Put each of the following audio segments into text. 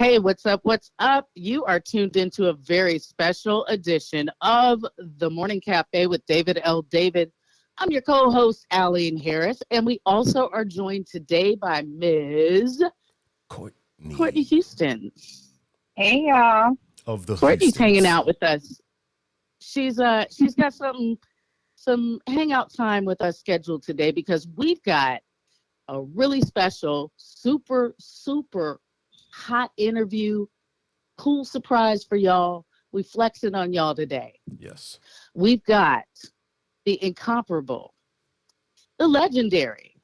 Hey, what's up? What's up? You are tuned into a very special edition of the Morning Cafe with David L. David. I'm your co-host, Irene Harris, and we also are joined today by Ms. Courtney Houston. Hey, y'all. Of the Courtney's hanging Houstons. out with us. She's got some hangout time with us scheduled today because we've got a really special, super hot interview, cool surprise for y'all. We flexing on y'all today. Yes. We've got the incomparable, the legendary.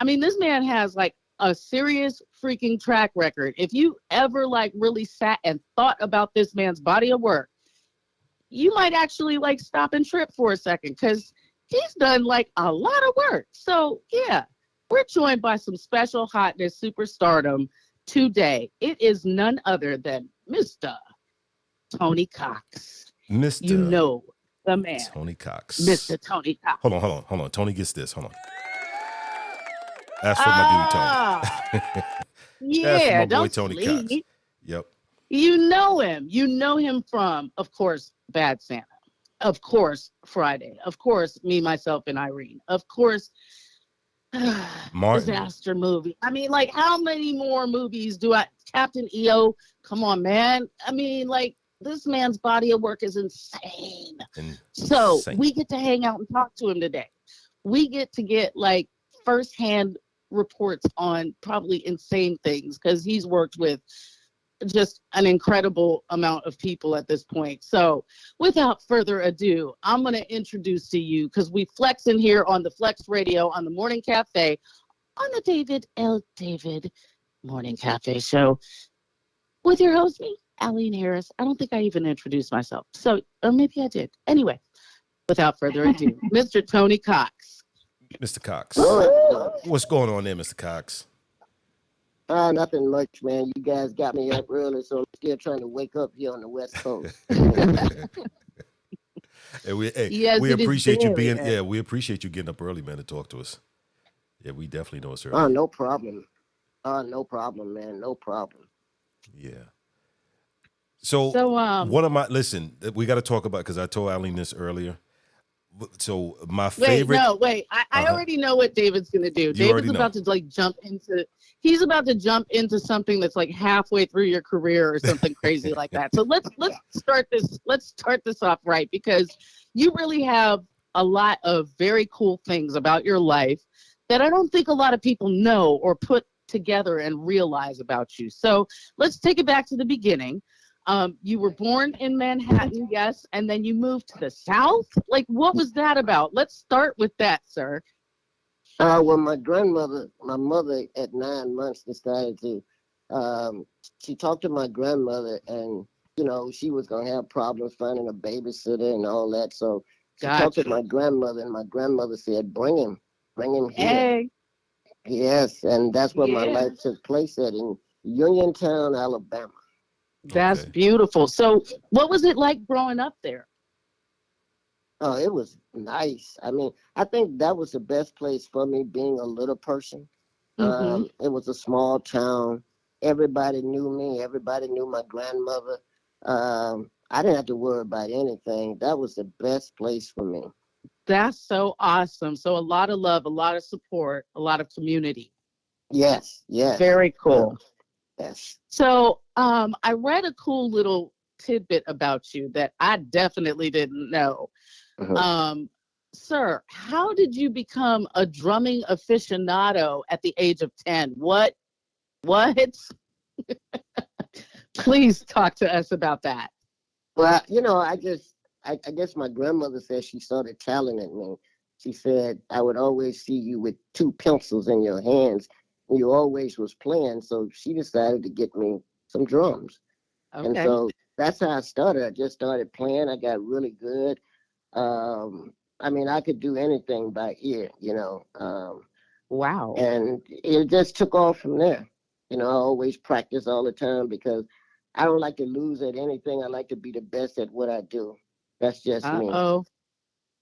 I mean, this man has like a serious freaking track record. If you ever like really sat and thought about this man's body of work, you might actually like stop and trip for a second because he's done like a lot of work. So yeah, we're joined by some special hotness superstardom today. It is none other than Mr. Tony Cox. Mr. You know the man. Tony Cox. Mr. Tony Cox. Hold on. Tony gets this. Hold on. That's for my dude, Tony. Yeah, That's for my boy, don't Tony sleep. Cox. Yep. You know him. You know him from, of course, Bad Santa. Of course, Friday. Of course, Me, Myself, and Irene. Of course, disaster movie. I mean, like, how many more movies do Captain EO? Come on, man. I mean, like, this man's body of work is insane. So we get to hang out and talk to him today. We get to get like firsthand reports on probably insane things because he's worked with just an incredible amount of people at this point. So without further ado, I'm going to introduce to you, because we flex in here on the Flex Radio on the Morning Cafe on the David L. David Morning Cafe Show with your host, me, Irene Harris. I don't think I even introduced myself. So, or maybe I did. Anyway, without further ado, Mr. Tony Cox. Mr. Cox. What's going on there, Mr. Cox? Nothing much, man. You guys got me up early, so I'm still trying to wake up here on the West Coast. We appreciate you being. Yeah, we appreciate you getting up early, man, to talk to us. Yeah, we definitely know it's early. Oh, no problem. No problem, man. No problem. Yeah. So one of my we got to talk about, because I told Eileen this earlier. So my favorite. I already know what David's going to do. David's about to like jump into. He's about to jump into something that's like halfway through your career or something crazy like that. So let's start this. Let's start this off right, because you really have a lot of very cool things about your life that I don't think a lot of people know or put together and realize about you. So let's take it back to the beginning. You were born in Manhattan, yes, and then you moved to the South? Like, what was that about? Let's start with that, sir. Well, my mother at 9 months decided to, she talked to my grandmother, and, you know, she was going to have problems finding a babysitter and all that. So she talked to my grandmother, and my grandmother said, bring him here. Hey. Yes, and that's where my life took place at, in Uniontown, Alabama. That's beautiful. So what was it like growing up there? Oh, it was nice. I mean, I think that was the best place for me, being a little person. Mm-hmm. It was a small town. Everybody knew me. Everybody knew my grandmother. I didn't have to worry about anything. That was the best place for me. That's so awesome. So a lot of love, a lot of support, a lot of community. Yes. Very cool. Yes. So I read a cool little tidbit about you that I definitely didn't know. Mm-hmm. Sir, how did you become a drumming aficionado at the age of 10? What? Please talk to us about that. Well, you know, I guess my grandmother said she saw the talent in me. She said, I would always see you with two pencils in your hands. And you always was playing. So she decided to get me some drums. Okay. And so that's how I started. I just started playing. I got really good. I mean, I could do anything by ear, you know. Wow. And it just took off from there. You know, I always practice all the time because I don't like to lose at anything. I like to be the best at what I do. That's just me. Uh-oh.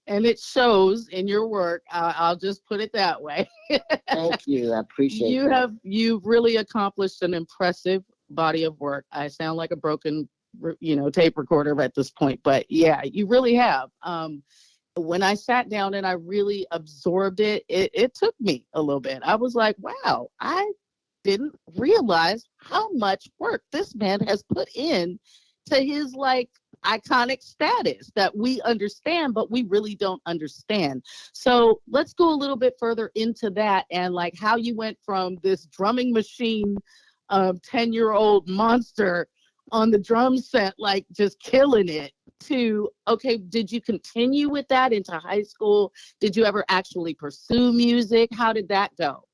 And it shows in your work. I'll just put it that way. Thank you. I appreciate You've really accomplished an impressive body of work. I sound like a broken, tape recorder at this point, but yeah, you really have. When I sat down and I really absorbed it took me a little bit. I was like, wow, I didn't realize how much work this man has put in to his like iconic status that we understand, but we really don't understand. So let's go a little bit further into that and like how you went from this drumming machine, 10-year-old monster on the drum set, like just killing it, to, okay, did you continue with that into high school? Did you ever actually pursue music? How did that go?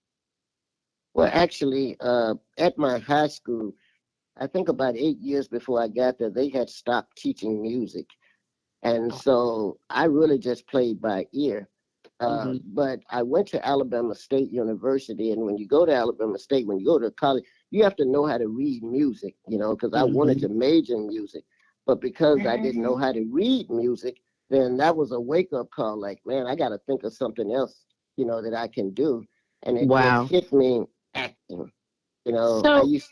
Well, actually, at my high school, I think about 8 years before I got there, they had stopped teaching music. And so I really just played by ear. But I went to Alabama State University. And when you go to Alabama State, when you go to college, you have to know how to read music, because I wanted to major in music. But because I didn't know how to read music, then that was a wake-up call. Like, man, I got to think of something else, that I can do. And it just hit me acting. So, I used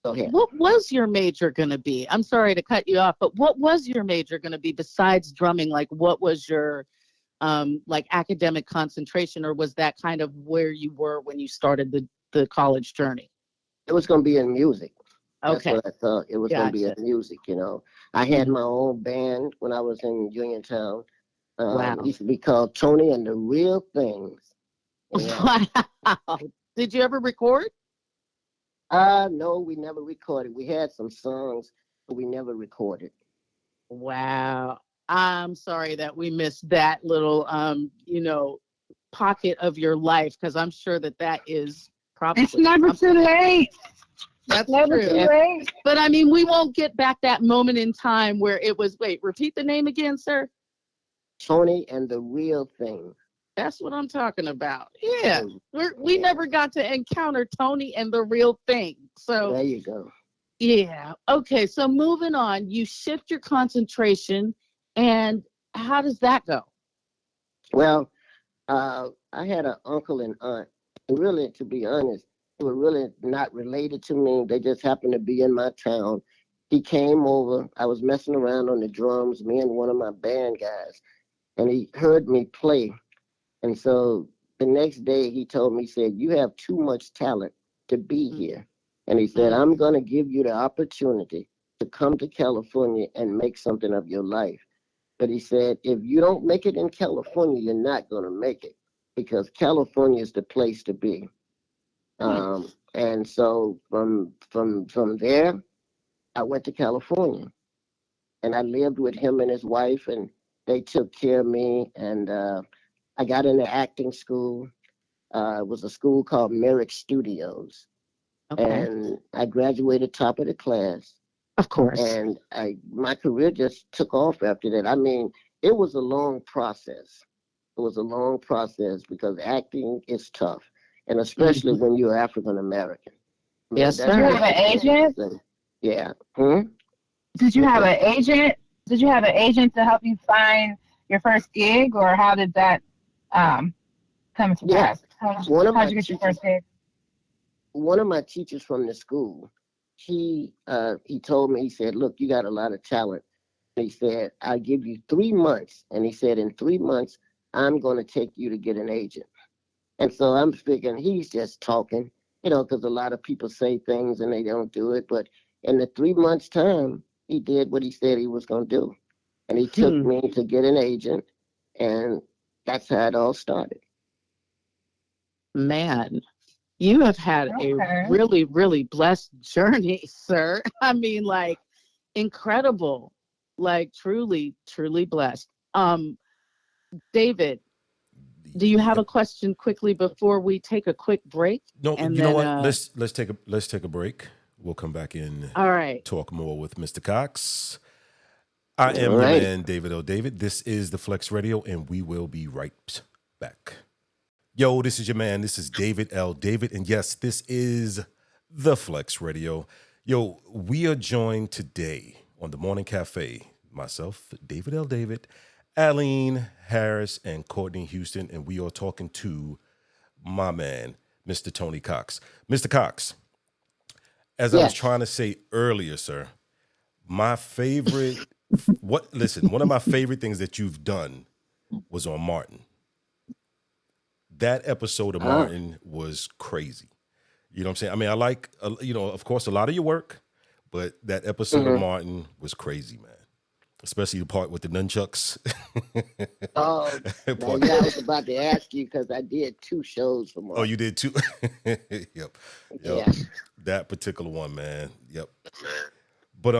Go ahead. What was your major going to be? I'm sorry to cut you off, but what was your major going to be besides drumming? Like, what was your like academic concentration, or was that kind of where you were when you started the college journey? It was going to be in music. Okay. That's what I thought. It was going to be in music, I had my own band when I was in Uniontown. Wow. It used to be called Tony and the Real Things. Wow. Did you ever record? No, we never recorded. We had some songs, but we never recorded. Wow. I'm sorry that we missed that little, pocket of your life, because I'm sure that is probably. It's never too late. That's never true. Too late. But I mean, we won't get back that moment in time where it was, wait, repeat the name again, sir? Tony and the Real Thing. That's what I'm talking about. Yeah. We never got to encounter Tony and the Real Thing. So there you go. Yeah. Okay. So moving on, you shift your concentration, and how does that go? Well, I had an uncle and aunt, and really, to be honest, they were really not related to me. They just happened to be in my town. He came over. I was messing around on the drums, me and one of my band guys, and he heard me play. And so the next day he told me, he said, you have too much talent to be here. And he said, I'm going to give you the opportunity to come to California and make something of your life. But he said, if you don't make it in California, you're not going to make it, because California is the place to be. And so from there, I went to California, and I lived with him and his wife, and they took care of me. And I got into acting school. It was a school called Merrick Studios. Okay. And I graduated top of the class. Of course. And my career just took off after that. I mean, it was a long process. It was a long process because acting is tough, and especially when you're African American. Yes, sir. Did you have an agent? Yeah. Did you have an agent? Did you have an agent to help you find your first gig, or how did that come to pass? How did you get your first gig? One of my teachers from the school, he told me, he said, look, you got a lot of talent. And he said, I'll give you 3 months. And he said, in 3 months, I'm going to take you to get an agent. And so I'm figuring he's just talking, because a lot of people say things and they don't do it. But in the 3 months' time, he did what he said he was going to do. And he took me to get an agent. And that's how it all started. Man, you have had a really, really blessed journey, sir. I mean, like, incredible, like truly, truly blessed. David, do you have a question quickly before we take a quick break? No, and you know what? Let's take a break. We'll come back in. All right. Talk more with Mr. Cox. I am your man, David L. David. This is the Flex Radio, and we will be right back. Yo, this is your man. This is David L. David, and yes, this is the Flex Radio. Yo, we are joined today on the Morning Cafe. Myself, David L. David, Irene Harris, and Courtney Houston, and we are talking to my man, Mr. Tony Cox. Mr. Cox, as I was trying to say earlier, sir, my favorite, one of my favorite things that you've done was on Martin. That episode of Martin was crazy. You know what I'm saying? I mean, I like, of course, a lot of your work, but that episode of Martin was crazy, man. Especially the part with the nunchucks. Oh, I was about to ask you because I did 2 shows for Martin. Oh, you did 2? Yep. Yeah. That particular one, man. Yep. But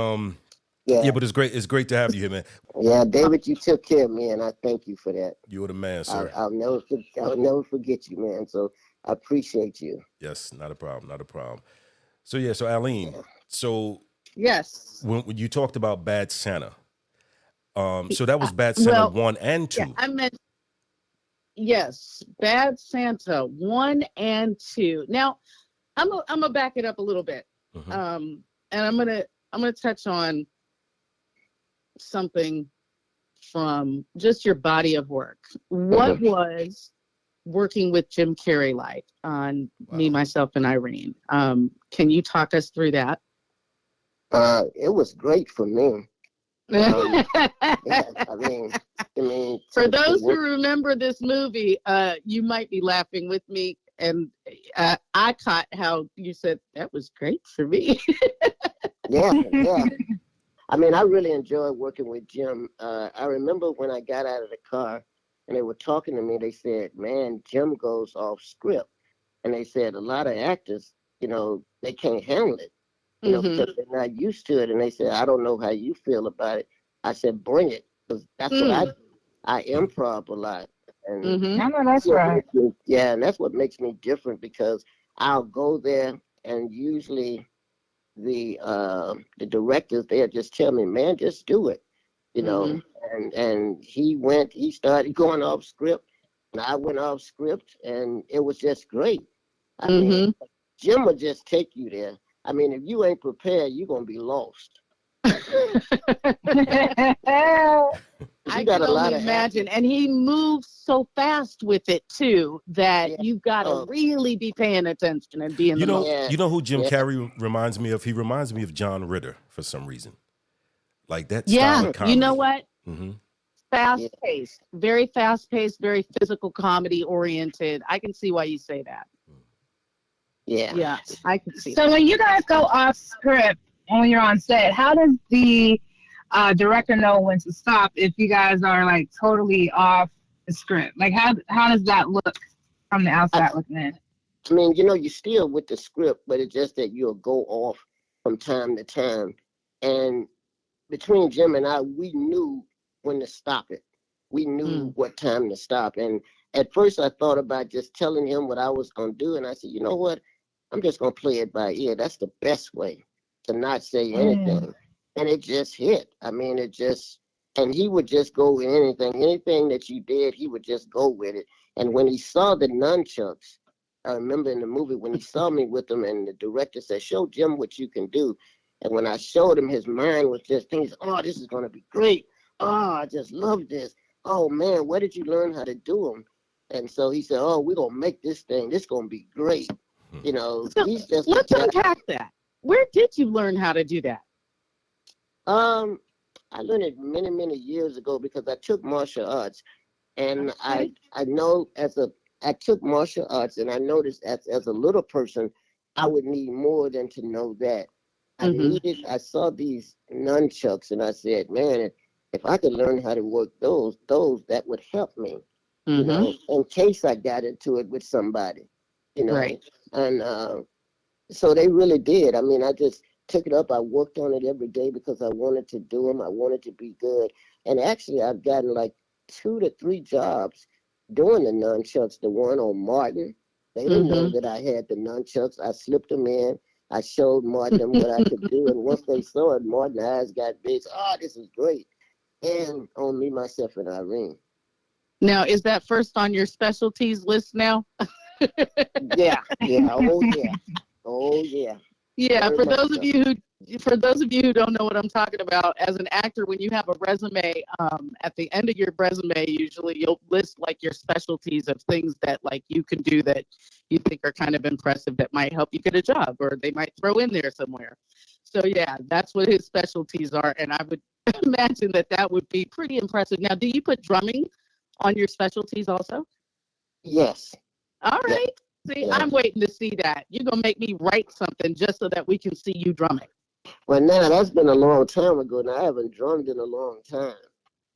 but it's great. It's great to have you here, man. Yeah, David, you took care of me, and I thank you for that. You were the man, sir. I'll never forget you, man. So I appreciate you. Yes, not a problem. Not a problem. So so Irene, yes, when you talked about Bad Santa, so that was Bad Santa 1 and 2. Yeah, I meant yes, Bad Santa 1 and 2. Now, I'm gonna back it up a little bit, and I'm gonna touch on something from just your body of work. What was working with Jim Carrey like on Me, Myself, and Irene? Can you talk us through that? It was great for me. I mean, for those who remember this movie, you might be laughing with me, and I caught how you said that was great for me. Yeah. I mean, I really enjoyed working with Jim. I remember when I got out of the car and they were talking to me, they said, man, Jim goes off script. And they said a lot of actors, they can't handle it, because they're not used to it. And they said, I don't know how you feel about it. I said, bring it. Because that's what I do. I improv a lot. And I know that's right. Yeah, and that's what makes me different, because I'll go there and usually the directors, they'll just tell me, man, just do it, and he started going off script, and I went off script, and it was just great. I mean, Jim will just take you there. I mean, if you ain't prepared, you're going to be lost. I can only imagine. And he moves so fast with it too that you've got to really be paying attention and be in the moment. You know who Jim Carrey reminds me of? He reminds me of John Ritter for some reason. Like that style of comedy. You know what? Fast paced, very fast paced, very physical comedy oriented. I can see why you say that. Yeah, I can see. So when you guys go off script, when you're on set, how does the director know when to stop if you guys are like totally off the script? Like how does that look from the outside looking in? I mean, you're still with the script, but it's just that you'll go off from time to time. And between Jim and I, we knew when to stop it. We knew what time to stop. And at first I thought about just telling him what I was going to do. And I said, you know what? I'm just going to play it by ear. That's the best way to not say anything. And it just hit. I mean, and he would just go with anything that you did, he would just go with it. And when he saw the nunchucks, I remember in the movie when he saw me with them, and the director said, show Jim what you can do. And when I showed him, his mind was just thinking, oh, this is going to be great. Oh, I just love this. Oh, man, where did you learn how to do them? And so he said, oh, we're going to make this thing. This is going to be great. So let's unpack that. Where did you learn how to do that? I learned it many, many years ago because I took martial arts. And I know I took martial arts, and I noticed as a little person, I would need more than to know that. I saw these nunchucks, and I said, man, if I could learn how to work those, that would help me, in case I got into it with somebody, Right. And so they really did. I mean, I just took it up. I worked on it every day because I wanted to do them. I wanted to be good. And actually, I've gotten like 2 to 3 jobs doing the nunchucks. The one on Martin, they didn't know that I had the nunchucks. I slipped them in. I showed Martin what I could do. And once they saw it, Martin's eyes got big. Oh, this is great. And on Me, Myself, and Irene. Now, is that first on your specialties list now? Yeah. Oh, yeah. Yeah, for those of you For those of you who don't know what I'm talking about, as an actor, when you have a resume, at the end of your resume, usually you'll list like your specialties of things that like you can do that you think are kind of impressive that might help you get a job, or they might throw in there somewhere. So yeah, that's what his specialties are, and I would imagine that that would be pretty impressive. Now, do you put drumming on your specialties also? Yes. All right. See, I'm waiting to see that. You're gonna make me write something just so that we can see you drumming. Well, now that's been a long time ago. Now I haven't drummed in a long time.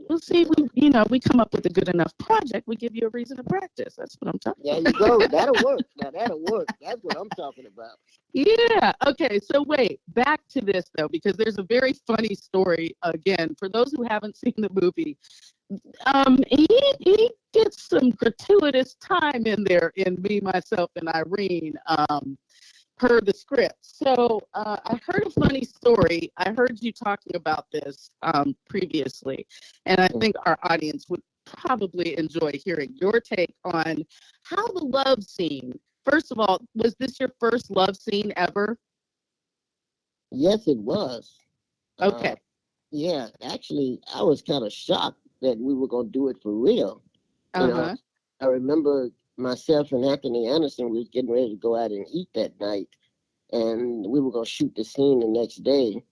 Well, see, we come up with a good enough project. We give you a reason to practice. That's what I'm talking about. There you go. That'll work. Now that'll work. That's what I'm talking about. Yeah. Okay. So wait, back to this though, because there's a very funny story. Again, for those who haven't seen the movie, he gets some gratuitous time in there in Me, Myself, and Irene. Per the script. So I heard a funny story. I heard you talking about this previously, and I think our audience would probably enjoy hearing your take on how the love scene. First of all, was this your first love scene ever? Yes, it was. Okay. Yeah, actually, I was kind of shocked that we were going to do it for real. You know, I remember myself and Anthony Anderson, we was getting ready to go out and eat that night, and we were going to shoot the scene the next day.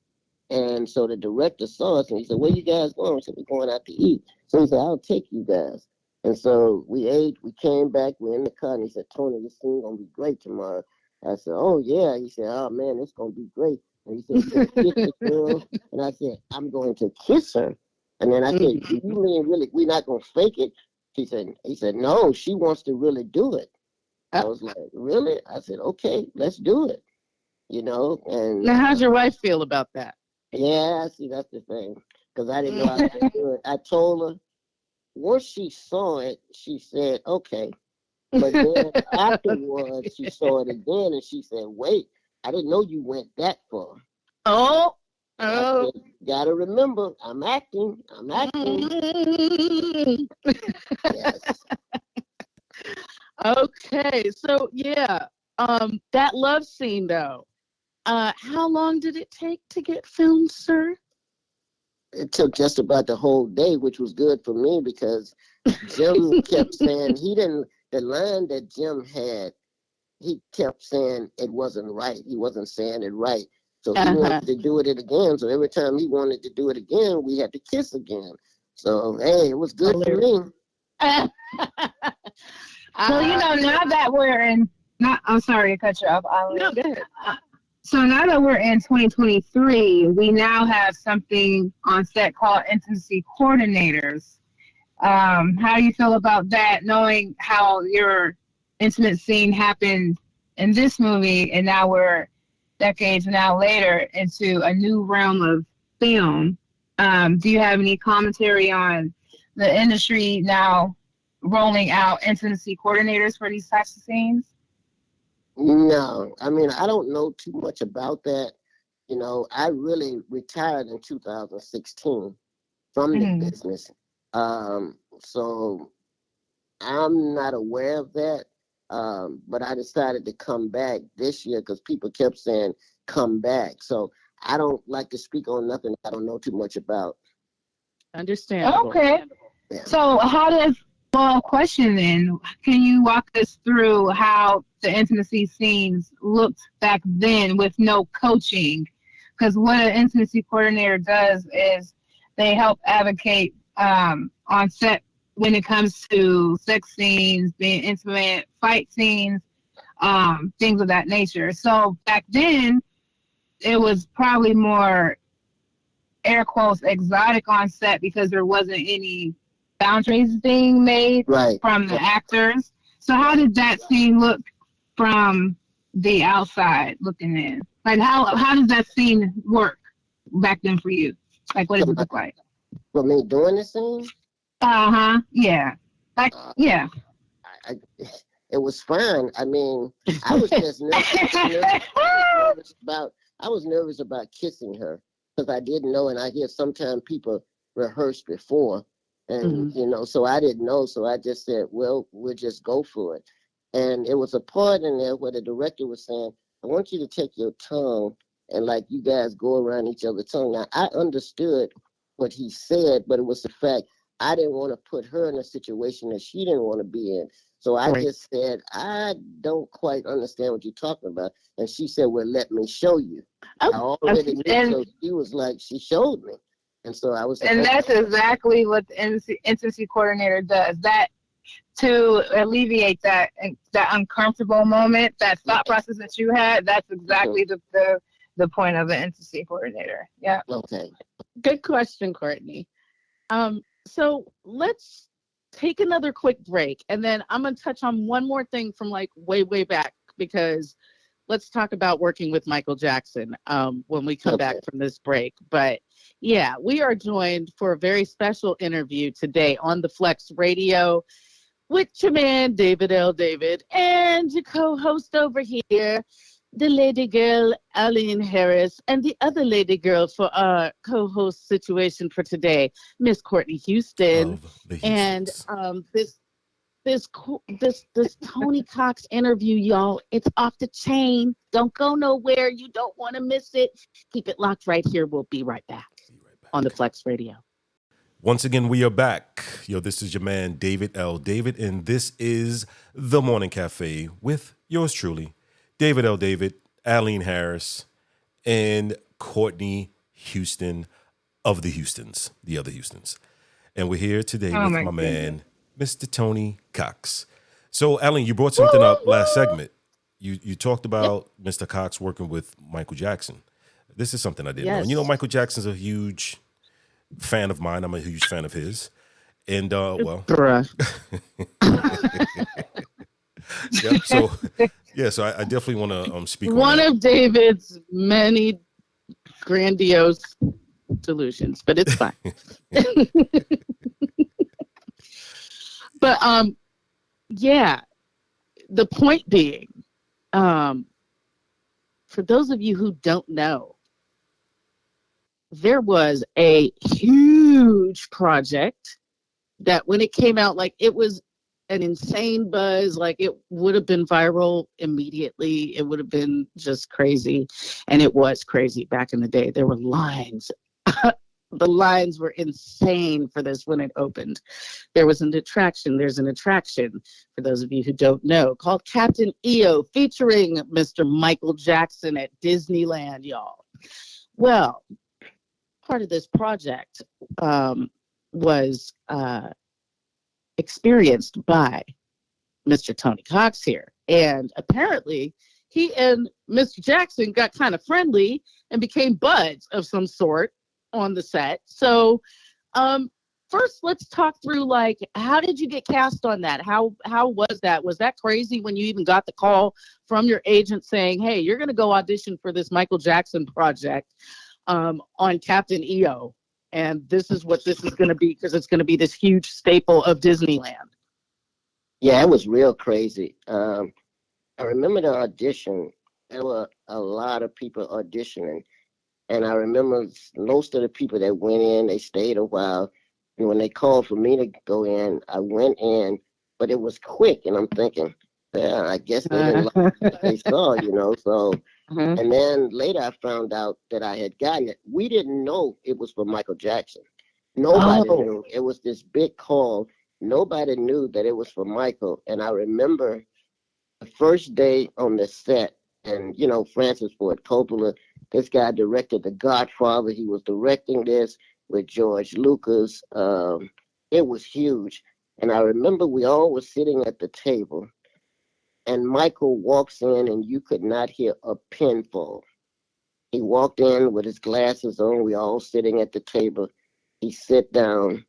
And so the director saw us and he said, "Where you guys going?" We said, "We're going out to eat." So he said, "I'll take you guys." And so we ate, we came back, we're in the car, and he said, "Tony, this scene going to be great tomorrow." I said, "Oh, yeah." He said, "Oh, man, it's going to be great." And he said, "You're gonna kiss the girl?" And I said, "I'm going to kiss her." And then I said, "Do you mean really, we're not going to fake it?" He said, "No, she wants to really do it." I was like, "Really?" I said, "Okay, let's do it." And now, how's your wife feel about that? yeah, see, that's the thing, because I didn't know how to do it. I told her once she saw it, she said, "Okay," but then afterwards she saw it again and she said, "Wait, I didn't know you went that far." Oh, I said, "Gotta remember, I'm acting. I'm acting." Yes. Okay, so yeah, that love scene though. How long did it take to get filmed, sir? It took just about the whole day, which was good for me because Jim kept saying the line that Jim had, he kept saying it wasn't right. He wasn't saying it right. So he wanted to do it again. So every time he wanted to do it again, we had to kiss again. So, hey, it was good for me. So, now that we're in, I'm sorry to cut you off, Ollie. No, go ahead. So now that we're in 2023, we now have something on set called intimacy coordinators. How do you feel about that, knowing how your intimate scene happened in this movie, and now we're decades now later into a new realm of film? Do you have any commentary on the industry now rolling out intimacy coordinators for these types of scenes? No, I mean, I don't know too much about that. I really retired in 2016 from the business. So I'm not aware of that. But I decided to come back this year because people kept saying, "Come back." So I don't like to speak on nothing I don't know too much about. Understandable. Okay. Yeah. So question then, can you walk us through how the intimacy scenes looked back then with no coaching? Because what an intimacy coordinator does is they help advocate on set when it comes to sex scenes, being intimate, fight scenes, things of that nature. So back then, it was probably more air quotes exotic on set because there wasn't any boundaries being made from the actors. So how did that scene look from the outside looking in? Like how does that scene work back then for you? Like what did it look like? For me doing the scene? Yeah. Yeah. It was fun. I mean, I was just nervous about kissing her because I didn't know, and I hear sometimes people rehearse before. And, so I didn't know. So I just said, well, we'll just go for it. And it was a part in there where the director was saying, "I want you to take your tongue and like you guys go around each other's tongue. Now, I understood what he said, but it was the fact I didn't want to put her in a situation that she didn't want to be in. So I just said, I don't quite understand what you're talking about. And she said, well, let me show you. I already knew, so she was like, she showed me. And so I was like, and that's exactly what the intimacy coordinator does. That to alleviate that uncomfortable moment, that thought process that you had, that's exactly the point of an intimacy coordinator. Yeah. Okay. Good question, Courtney. So let's take another quick break, and then I'm going to touch on one more thing from like way, way back, because let's talk about working with Michael Jackson when we come back from this break. But yeah, we are joined for a very special interview today on the Flex Radio with your man, David L. David, and your co-host over here, the lady girl, Irene Harris, and the other lady girl for our co-host situation for today, Miss Courtney Houston. And this Tony Cox interview, y'all, it's off the chain. Don't go nowhere. You don't want to miss it. Keep it locked right here. We'll be right back on the Flex Radio. Once again, we are back. Yo, this is your man, David L. David, and this is The Morning Cafe with yours truly, David L. David, Irene Harris, and Courtney Houston of the Houstons, the other Houstons. And we're here today with my man, Mr. Tony Cox. So, Irene, you brought something up last segment. You talked about Mr. Cox working with Michael Jackson. This is something I didn't know. And you know, Michael Jackson's a huge fan of mine. I'm a huge fan of his. And, well. So I definitely want to speak on one of David's many grandiose delusions, but it's fine. But yeah, the point being, for those of you who don't know, there was a huge project that when it came out, like it was an insane buzz, like it would have been viral immediately. It would have been just crazy. And it was crazy back in the day. There were lines. The lines were insane for this when it opened. There's an attraction for those of you who don't know, called Captain EO, featuring Mr. Michael Jackson at Disneyland, y'all. Well, part of this project was experienced by Mr. Tony Cox here. And apparently he and Mr. Jackson got kind of friendly and became buds of some sort on the set. So first let's talk through, like, how did you get cast on that? How was that? Was that crazy when you even got the call from your agent saying, hey, you're going to go audition for this Michael Jackson project on Captain EO? And this is what this is going to be, because it's going to be this huge staple of Disneyland. Yeah, it was real crazy. I remember the audition. There were a lot of people auditioning. And I remember most of the people that went in, they stayed a while. And when they called for me to go in, I went in, but it was quick. And I'm thinking, yeah, I guess they didn't like what they saw, you know. So, and then later I found out that I had gotten it. We didn't know it was for Michael Jackson. Nobody knew. It was this big call. Nobody knew that it was for Michael. And I remember the first day on the set, and, you know, Francis Ford Coppola, this guy directed The Godfather. He was directing this with George Lucas. It was huge. And I remember we all were sitting at the table, and Michael walks in, and you could not hear a pin fall. He walked in with his glasses on. We all sitting at the table. He sit down,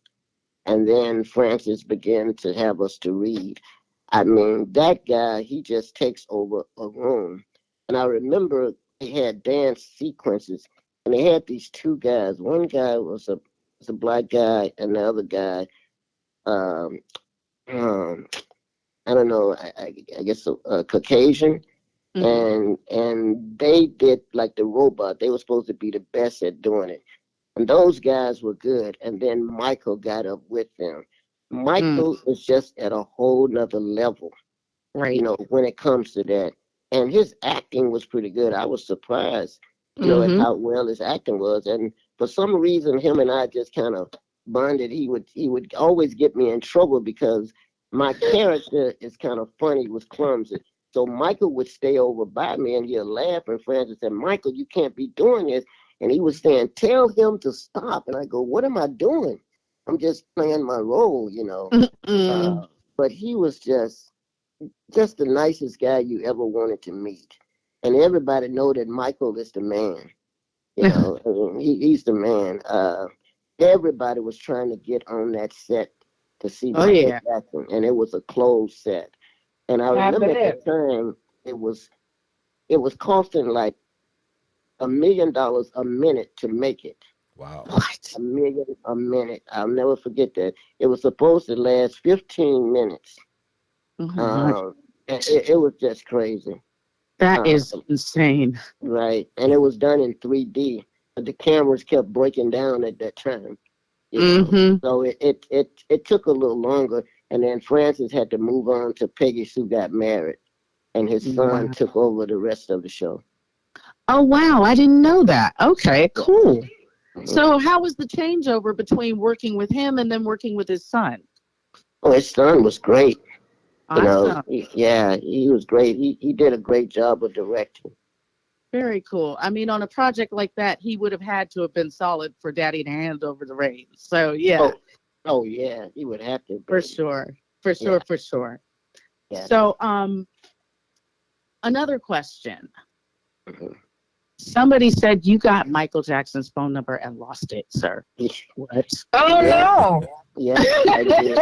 and then Francis began to have us to read. I mean, that guy, he just takes over a room. And I remember they had dance sequences, and they had these two guys. One guy was a black guy, and the other guy, I don't know, I guess a Caucasian. And they did like the robot. They were supposed to be the best at doing it. And those guys were good. And then Michael got up with them. Michael is just at a whole nother level, right? You know, when it comes to that. And his acting was pretty good. I was surprised you know, at how well his acting was. And for some reason, him and I just kind of bonded. He would always get me in trouble because my character is kind of funny, was clumsy. So Michael would stay over by me and he'll laugh. And Francis said, Michael, you can't be doing this. And he was saying, tell him to stop. And I go, what am I doing? I'm just playing my role, you know. But he was just the nicest guy you ever wanted to meet. And everybody know that Michael is the man. You know, I mean, he's the man. Everybody was trying to get on that set to see Michael Jackson, and it was a closed set. And I remember at the time it was costing like $1 million a minute to make it. Wow. What? $1 million a minute. I'll never forget that. It was supposed to last 15 minutes. It was just crazy. That is insane. Right. And it was done in 3D. But the cameras kept breaking down at that time. You know? So it took a little longer. And then Francis had to move on to Peggy Sue Got Married. And his son took over the rest of the show. Oh, wow. I didn't know that. Okay, cool. So how was the changeover between working with him and then working with his son? Oh, his son was great. Awesome. You know, he was great. He did a great job of directing. Very cool. I mean, on a project like that, he would have had to have been solid for Daddy to hand over the reins. So, yeah. Oh yeah, he would have to. For sure. For sure. Yeah. So, another question. Somebody said you got Michael Jackson's phone number and lost it, sir. What? Oh, no. Yeah, I did.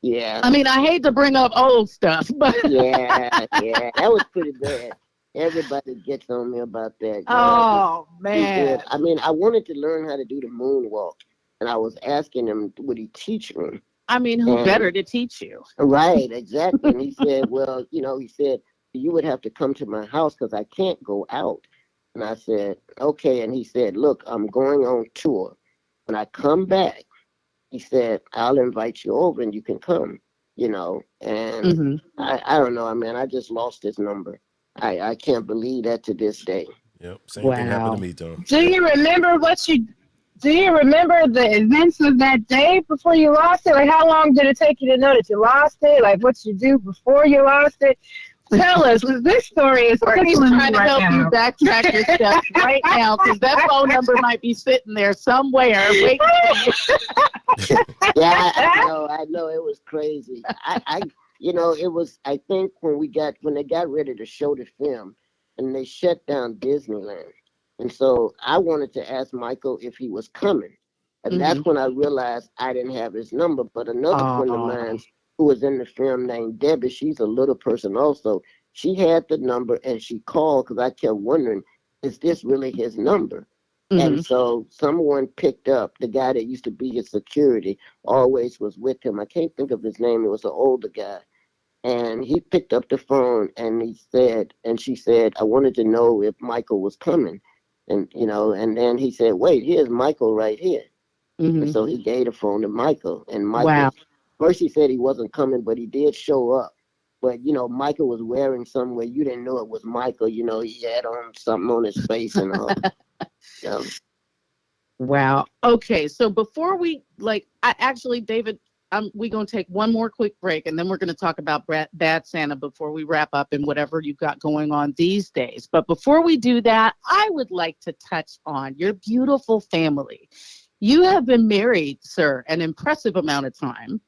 Yeah. I mean, I hate to bring up old stuff, but yeah, that was pretty bad. Everybody gets on me about that. Oh, man. I mean, I wanted to learn how to do the moonwalk, and I was asking him, would he teach me? I mean, who better to teach you? Right, exactly. And he said, well, you know, you would have to come to my house because I can't go out. And I said, okay. And he said, look, I'm going on tour. When I come back, he said, I'll invite you over and you can come, you know. And I don't know, man, I just lost his number. I can't believe that to this day. Yep, same thing happened to me, though. Do you remember the events of that day before you lost it? Like, how long did it take you to know that you lost it? Like, what you do before you lost it? Tell us, because this story is He's trying to help you backtrack your steps right now, because that phone number might be sitting there somewhere. Wait. Yeah, I know, it was crazy. You know, it was. I think when they got ready to show the film, and they shut down Disneyland, and so I wanted to ask Michael if he was coming, and that's when I realized I didn't have his number. But another friend of mine who was in the film named Debbie, she's a little person also. She had the number and she called because I kept wondering, is this really his number? And so someone picked up, the guy that used to be his security, always was with him. I can't think of his name. It was an older guy. And he picked up the phone and she said, I wanted to know if Michael was coming. And, you know, and then he said, wait, here's Michael right here. And so he gave the phone to Michael. And Michael, first he said he wasn't coming, but he did show up. But, you know, Michael was wearing something where you didn't know it was Michael. You know, he had on something on his face and all. So. Wow. Okay. So before we, David, we're going to take one more quick break, and then we're going to talk about Bad Santa before we wrap up and whatever you've got going on these days. But before we do that, I would like to touch on your beautiful family. You have been married, sir, an impressive amount of time.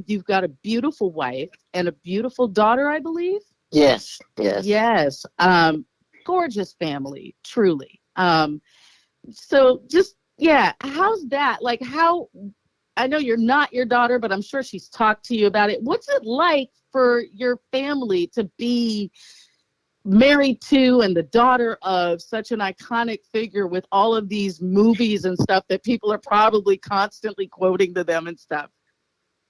You've got a beautiful wife and a beautiful daughter, I believe. Yes. Gorgeous family, truly. So just, how's that? Like, I know you're not your daughter, but I'm sure she's talked to you about it. What's it like for your family to be married to and the daughter of such an iconic figure with all of these movies and stuff that people are probably constantly quoting to them and stuff?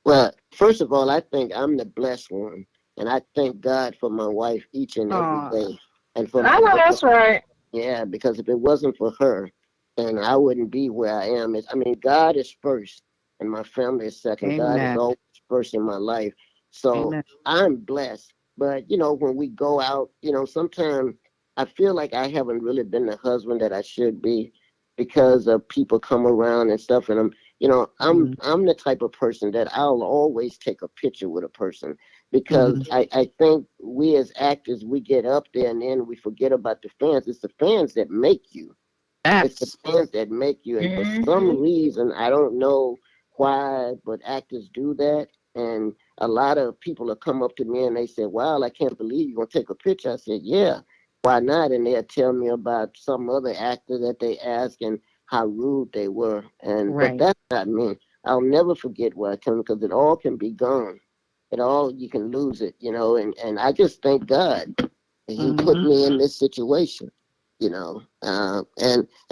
Well, first of all, I think I'm the blessed one, and I thank God for my wife each and every day. And for I know that's right. Yeah, because if it wasn't for her, then I wouldn't be where I am. God is first, and my family is second. Amen. God is always first in my life. So I'm blessed. But, you know, when we go out, you know, sometimes I feel like I haven't really been the husband that I should be because of people come around and stuff. And I'm the type of person that I'll always take a picture with a person because I think we as actors, we get up there and then we forget about the fans. It's the fans that make you. It's the fans that make you. And for some reason, I don't know why, but actors do that. And a lot of people will come up to me and they say, wow, I can't believe you're going to take a picture. I said, yeah, why not? And they'll tell me about some other actor that they asked and how rude they were. But that's not me. I'll never forget what I tell them because it all can be gone. It all, you can lose it, and I just thank God that he put me in this situation, and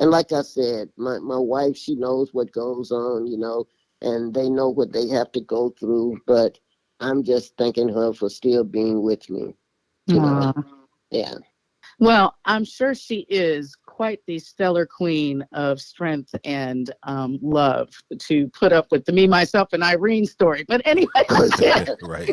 like I said, my wife, she knows what goes on, and they know what they have to go through, but I'm just thanking her for still being with me, yeah. Well, I'm sure she is quite the stellar queen of strength and love to put up with the me, myself, and Irene story. But anyway, right.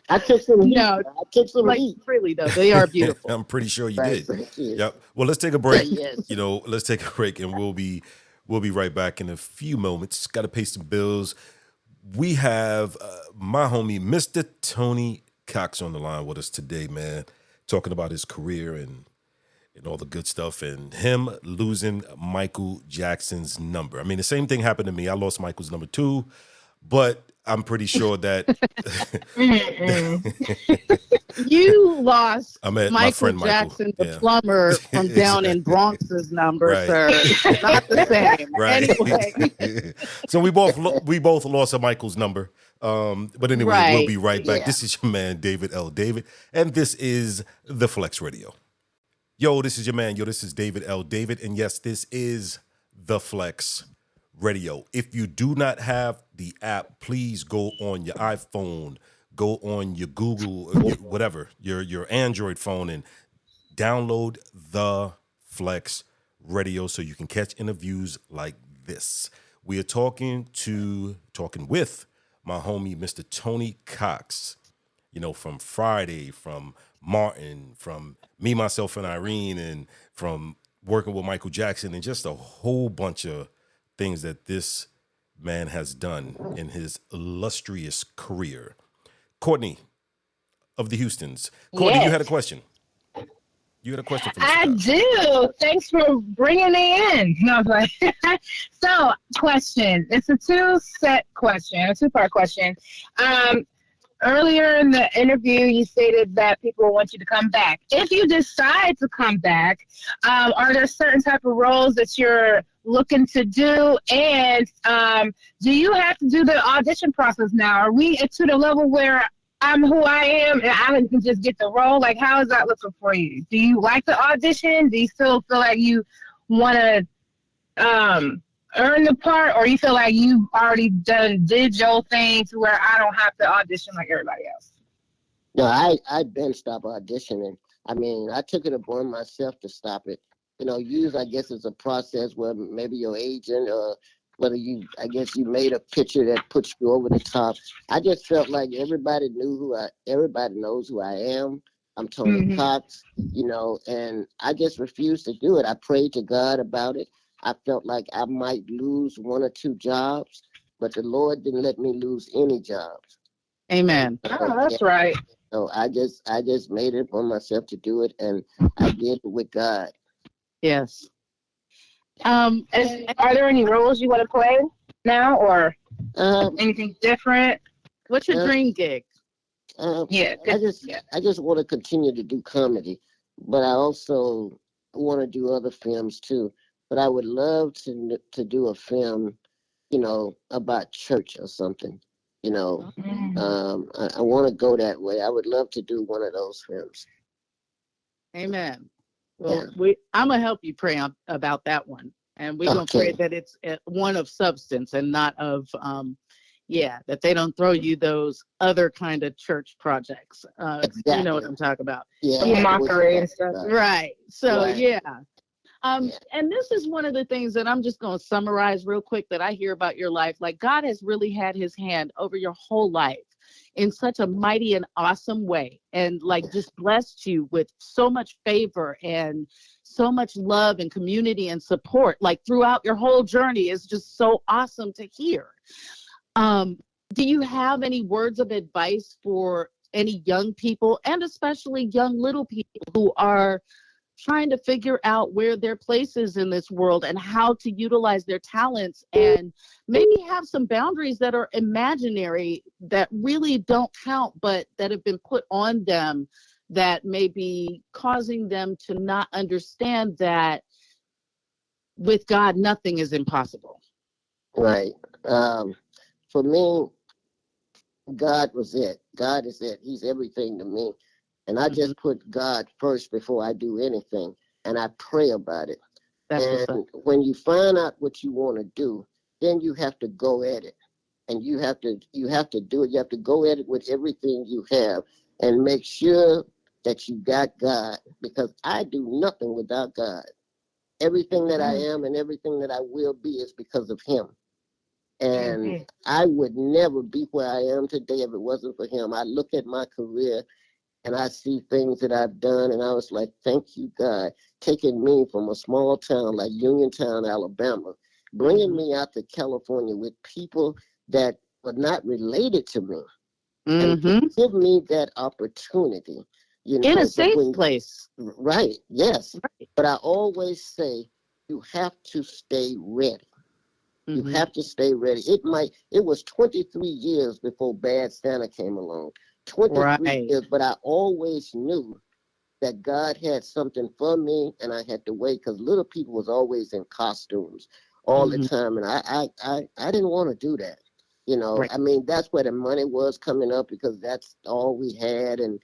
I took some heat. I took some heat. Really though, they are beautiful. I'm pretty sure you did. Thank you. Yep. Well, let's take a break. Yes. Let's take a break, and we'll be right back in a few moments. Got to pay some bills. We have my homie, Mr. Tony Cox, on the line with us today, man, talking about his career and all the good stuff, and him losing Michael Jackson's number. I mean, the same thing happened to me. I lost Michael's number too, but I'm pretty sure that you lost Michael Jackson, the plumber from down in Bronx's number, sir. Not the same. Right. Anyway. So we both lost a Michael's number. But anyway, we'll be right back. Yeah. This is your man, David L. David, and this is The Flex Radio. Yo, this is your man. Yo, this is David L. David, and yes, this is The Flex Radio. If you do not have the app, please go on your iPhone, go on your Google, whatever, your Android phone, and download The Flex Radio so you can catch interviews like this. We are talking with my homie, Mr. Tony Cox, from Friday, from Martin, from Me, Myself, and Irene, and from working with Michael Jackson, and just a whole bunch of things that this man has done in his illustrious career. Courtney of the Houstons. Courtney, Yes. You had a question. You had a question for me. I do. Thanks for bringing me in. No, I was like, so, question. It's a two-part question. Earlier in the interview, you stated that people want you to come back. If you decide to come back, are there certain type of roles that you're looking to do? And do you have to do the audition process now? Are we to the level where I'm who I am and I can just get the role? Like, how is that looking for you? Do you like the audition? Do you still feel like you want to earn the part, or you feel like you've already did your thing to where I don't have to audition like everybody else? No, I've been stopped auditioning. I mean, I took it upon myself to stop it. I guess it's a process where maybe your agent or whether you made a picture that puts you over the top. I just felt like everybody knows who I am. I'm Tony Cox, and I just refused to do it. I prayed to God about it. I felt like I might lose one or two jobs, but the Lord didn't let me lose any jobs. Amen. Oh, that's right. So I just made it for myself to do it, and I did it with God. Yes. Are there any roles you want to play now, or anything different? What's your dream gig? I just want to continue to do comedy, but I also want to do other films too. But I would love to do a film, about church or something. I want to go that way. I would love to do one of those films. Amen. Well, I'm gonna help you pray about that one, and we're gonna pray that it's one of substance and not of, that they don't throw you those other kind of church projects. Exactly. You know what I'm talking about? Yeah, mockery and stuff. Right. So Right. And this is one of the things that I'm just going to summarize real quick that I hear about your life. Like, God has really had his hand over your whole life. in such a mighty and awesome way, and like just blessed you with so much favor and so much love and community and support, like throughout your whole journey, is just so awesome to hear. Do you have any words of advice for any young people, and especially young little people who are trying to figure out where their place is in this world and how to utilize their talents, and maybe have some boundaries that are imaginary, that really don't count, but that have been put on them, that may be causing them to not understand that with God, nothing is impossible? Right. For me, God was it. God is it. He's everything to me. And I just put God first before I do anything. And I pray about it. And when you find out what you want to do, then you have to go at it. And you have to do it. You have to go at it with everything you have and make sure that you got God, because I do nothing without God. Everything that I am and everything that I will be is because of him. And I would never be where I am today if it wasn't for him. I look at my career and I see things that I've done, and I was like, thank you, God, taking me from a small town like Uniontown, Alabama, bringing me out to California with people that were not related to me, and to give me that opportunity. You know, in a safe place. Right, yes. Right. But I always say, you have to stay ready. You have to stay ready. It was 23 years before Bad Santa came along. 23 years, but I always knew that God had something for me, and I had to wait, because little people was always in costumes all the time, and I didn't want to do that. You know, I mean, that's where the money was coming up, because that's all we had, and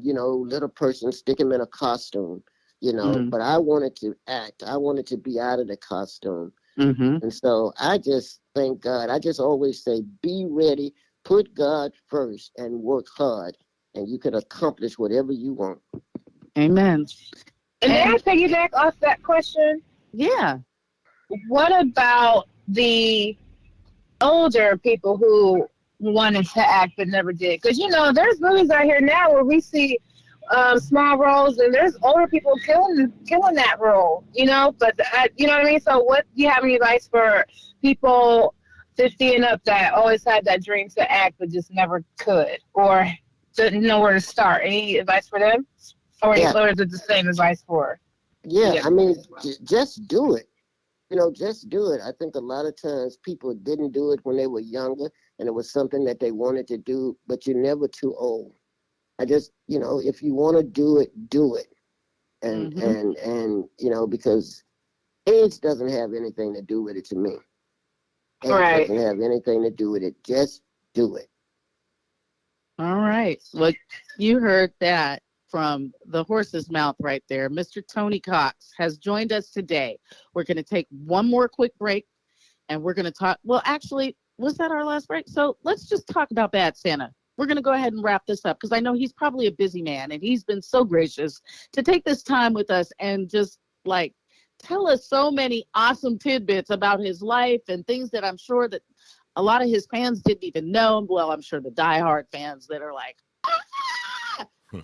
you know, little person, stick him in a costume, you know, but I wanted to act. I wanted to be out of the costume. And so I just thank God. I just always say, be ready, put God first, and work hard, and you can accomplish whatever you want. Amen. And may I piggyback off that question? Yeah. What about the older people who wanted to act but never did? Because, you know, there's movies out here now where we see small roles, and there's older people killing that role, you know. But you know what I mean. So, what do you have any advice for people 50 and up that always had that dream to act but just never could, or didn't know where to start? Any advice for them, or is it the same advice for? Yeah, I mean, just do it. You know, just do it. I think a lot of times people didn't do it when they were younger, and it was something that they wanted to do, but you're never too old. I just, you know, if you want to do it, do it. And, and you know, because age doesn't have anything to do with it to me. Age doesn't have anything to do with it. Just do it. All right. Well, you heard that from the horse's mouth right there. Mr. Tony Cox has joined us today. We're going to take one more quick break, and we're going to talk. Well, actually, was that our last break? So let's just talk about Bad Santa. We're going to go ahead and wrap this up, because I know he's probably a busy man, and he's been so gracious to take this time with us and just like tell us so many awesome tidbits about his life and things that I'm sure that a lot of his fans didn't even know. Well, I'm sure the diehard fans that are like,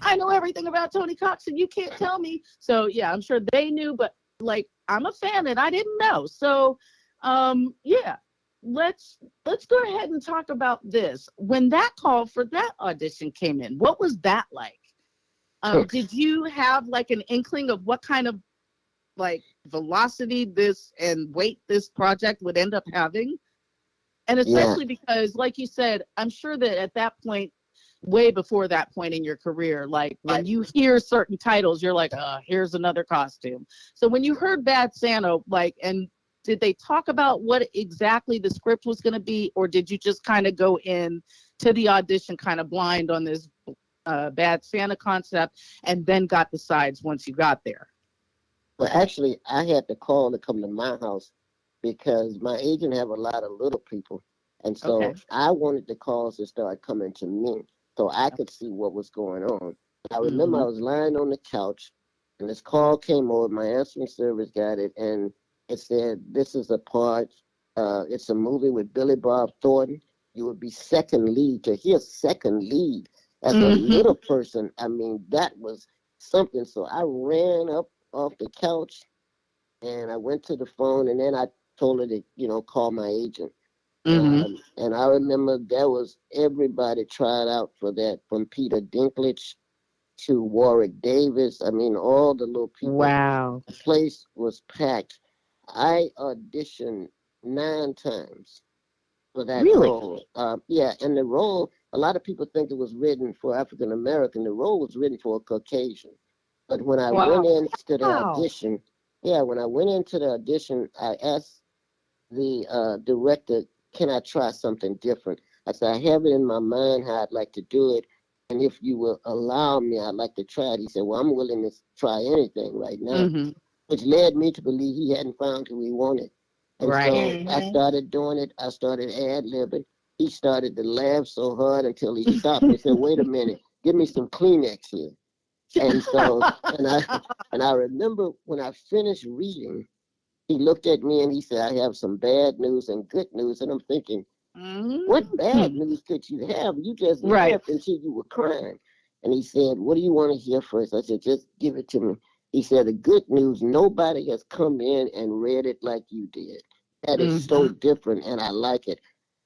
I know everything about Tony Cox and you can't tell me. So yeah, I'm sure they knew, but like, I'm a fan and I didn't know. So yeah, let's go ahead and talk about this. When that call for that audition came in, what was that like? Did you have like an inkling of what kind of like velocity this and weight this project would end up having? And especially because, like you said, I'm sure that at that point, way before that point in your career, like when you hear certain titles, you're like, here's another costume. So when you heard Bad Santa, like, and did they talk about what exactly the script was going to be, or did you just kind of go in to the audition kind of blind on this Bad Santa concept, and then got the sides once you got there? Well, actually, I had to call to come to my house, because my agent have a lot of little people. And so I wanted the calls to start coming to me so I could see what was going on. I remember I was lying on the couch, and this call came over. My answering service got it, and it said, this is a part, it's a movie with Billy Bob Thornton. you would be second lead. To hear second lead as a little person, I mean, that was something. So I ran up off the couch and I went to the phone, and then I told her to, call my agent. And I remember there was everybody tried out for that, from Peter Dinklage to Warwick Davis. I mean, all the little people. Wow. The place was packed. I auditioned 9 times for that role. Yeah, and the role, a lot of people think it was written for African American. The role was written for a Caucasian. But when I went into the audition, when I went into the audition, I asked the director, can I try something different? I said, I have it in my mind how I'd like to do it. And if you will allow me, I'd like to try it. He said, well, I'm willing to try anything right now, which led me to believe he hadn't found who he wanted. And so I started doing it. I started ad-libbing. He started to laugh so hard until he stopped and said, wait a minute, give me some Kleenex here. And so, and I remember when I finished reading, he looked at me and he said, I have some bad news and good news. And I'm thinking, what bad news could you have? You just laughed until you were crying. And he said, what do you want to hear first? I said, just give it to me. He said, the good news, nobody has come in and read it like you did. That is so different, and I like it.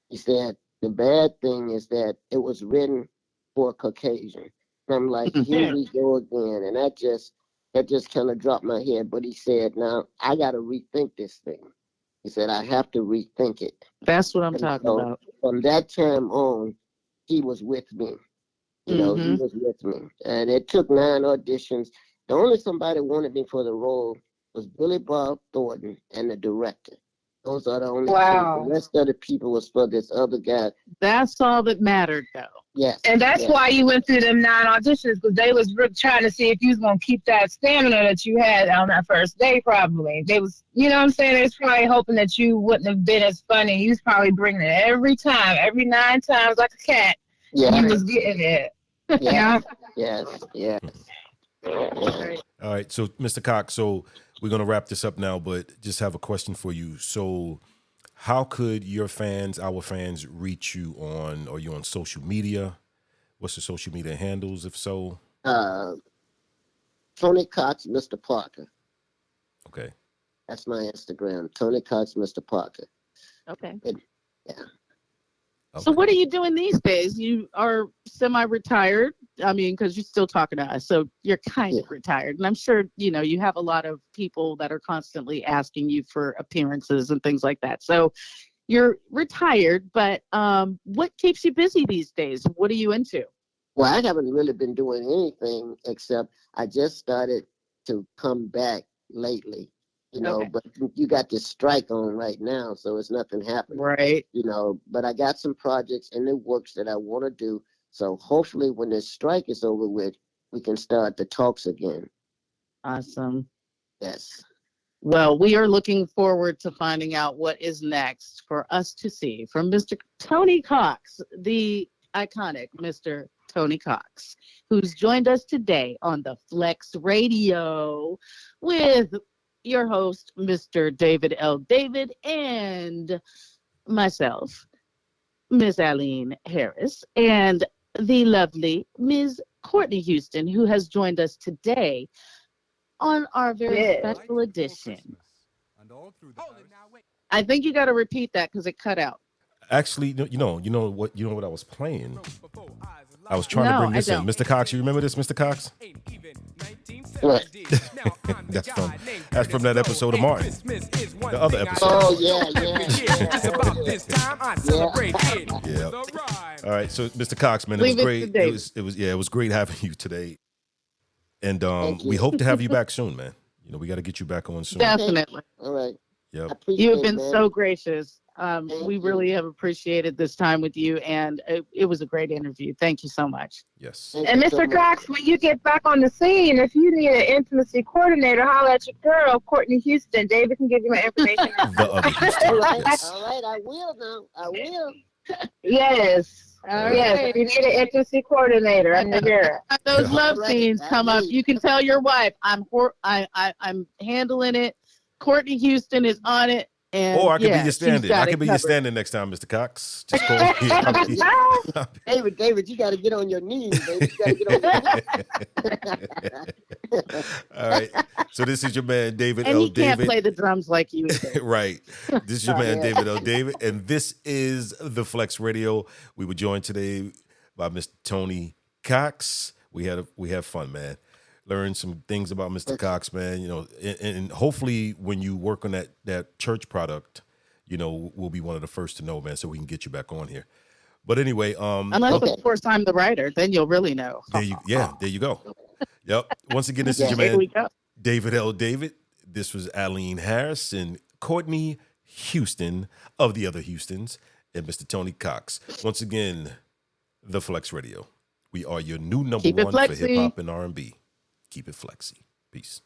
He said, the bad thing is that it was written for a Caucasian. And I'm like, here we go again. And that just kind of dropped my head. But he said, now, I got to rethink this thing. He said, I have to rethink it. That's what I'm talking about. From that time on, he was with me. He was with me. And it took 9 auditions. The only somebody wanted me for the role was Billy Bob Thornton and the director. Those are the only two. The rest of the people was for this other guy. That's all that mattered, though. Yes. And that's why you went through them 9 auditions, because they was trying to see if you was going to keep that stamina that you had on that first day, probably. They was, you know what I'm saying? They was probably hoping that you wouldn't have been as funny. You was probably bringing it every time, every 9 times like a cat. Yeah. You was getting it. Yeah. Yes. All right. So, Mr. Cox, so we're going to wrap this up now, but just have a question for you. So how could your fans, our fans, reach you on, are you on social media? What's the social media handles, if so? Tony Cox, Mr. Parker. Okay. That's my Instagram, Tony Cox, Mr. Parker. Okay. Yeah. So what are you doing these days? You are semi-retired. I mean, because you're still talking to us, so you're kind of retired. And I'm sure, you have a lot of people that are constantly asking you for appearances and things like that. So you're retired, but what keeps you busy these days? What are you into? Well, I haven't really been doing anything except I just started to come back lately. But you got this strike on right now, so it's nothing happening. Right. But I got some projects in the works that I want to do. So hopefully when this strike is over with, we can start the talks again. Awesome. Yes. Well, we are looking forward to finding out what is next for us to see from Mr. Tony Cox, the iconic Mr. Tony Cox, who's joined us today on the Flex Radio with your host, Mr. David L. David, and myself, Miss Irene Harris, and the lovely Ms. Courtney Houston, who has joined us today on our very special edition. I think you got to repeat that because it cut out. Actually, you know what I was playing? I was trying to bring this in. Mr. Cox, you remember this, Mr. Cox? What? That's from that episode of Martin. The other episode. Oh, yeah. All right, so Mr. Cox, man, it was great. It was great having you today. And we hope to have you back soon, man. We got to get you back on soon. Definitely. All right. Yep. You have been so gracious. We really have appreciated this time with you, and it was a great interview. Thank you so much. Yes. And Mr. Cox, when you get back on the scene, if you need an intimacy coordinator, holler at your girl, Courtney Houston. David can give you my information. The other Houston. All right, Yes. all right, I will now. I will. Yes. Yes, if you need an intimacy coordinator, I'm the girl. Those love scenes come up. You can tell your wife, I'm handling it. Courtney Houston is on it, And or I could be yeah, your she's stand-in. got I it could be your covered. stand-in next time, Mr. Cox. Just call me. David, you got to get on your knees, baby. You got to get on your knees. All right. So this is your man, David And L. he can't David. play the drums like you either. Right. This is your man, Yeah. David L. David, and this is the Flex Radio. We were joined today by Mr. Tony Cox. We had fun, man. Learned some things about Mr. Cox, man. You know, and hopefully when you work on that church product, you know, we'll be one of the first to know, man, so we can get you back on here. But anyway, unless of course I'm the writer, then you'll really know. there you go. Yep. Once again, this is your Here man, we go. David L. David. This was Irene Harris and Courtney Houston of the other Houstons and Mr. Tony Cox. Once again, the Flex Radio. We are your new number one for hip hop and R&B. Keep it flexy. Peace.